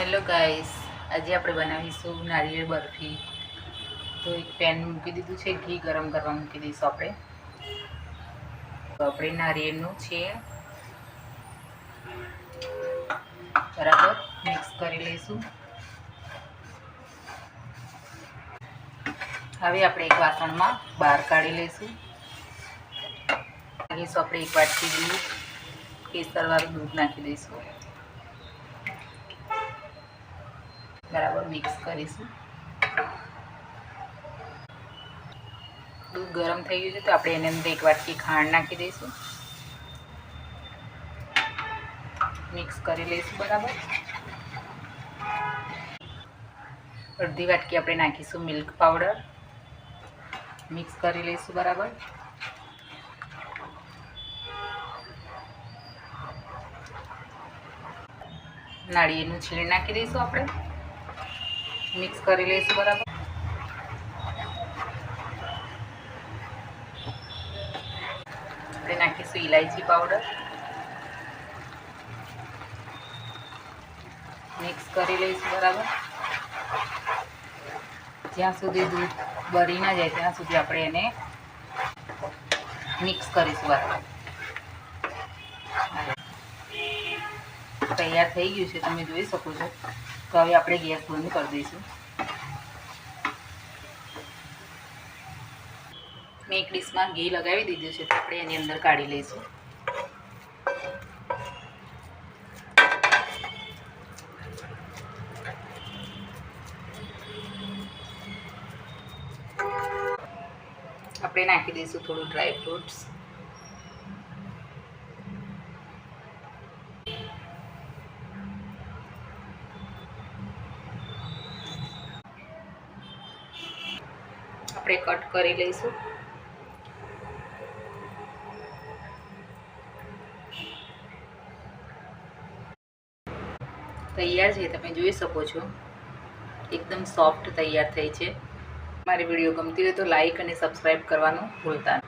Hello guys, आज આપણે બનાવીશું નારિયેળ બરફી। તો એક પેન મૂકી દીધું છે, ઘી ગરમ કરવા મૂકી દઈશું આપણે। તો આપણે નારિયેળનું છે બરાબર મિક્સ કરી લઈશું। હવે આપણે એક વાસણમાં બહાર કાઢી લઈશું। આપણે એક વાટકી દૂધ, કેસરવાળું દૂધ નાખી દઈશું। बराबर मिक्स करीशुं। दूध गरम थई गयुं छे तो आपणे एनी अंदर एक वाटकी खांड नाखी दईशुं। मिक्स करी लईशुं बराबर। अर्धी वाटकी आपणे नाखीशुं मिल्क पाउडर। मिक्स करी लईशुं बराबर। नारिયેળનું છીણ નાખી દઈશું આપણે। मिक्स કરી લઈશું બરાબર। આપણે નાખીશું ઇલાયચી પાવડર। મિક્સ કરી લઈશું બરાબર। જ્યાં સુધી દૂધ બળી ના જાય ત્યાં સુધી આપણે એને મિક્સ કરીશું બરાબર। તૈયાર થઈ ગયું છે, તમે જોઈ શકો છો। તો હવે આપણે ગેસ બંધ કરી દઈશું। મેં એક ડીશમાં ઘી લગાવી દીધું છે, તો આપણે એની અંદર કાઢી લઈશું। આપણે નાખી દઈશું થોડું ડ્રાય ફ્રૂટ્સ। આપણે કટ કરી લઈશું। તૈયાર છે, તમે જોઈ શકો છો એકદમ સોફ્ટ તૈયાર થઈ છે। મારી વિડીયો ગમતી હોય તો લાઈક અને સબસ્ક્રાઈબ કરવાનું ભૂલતા નહીં।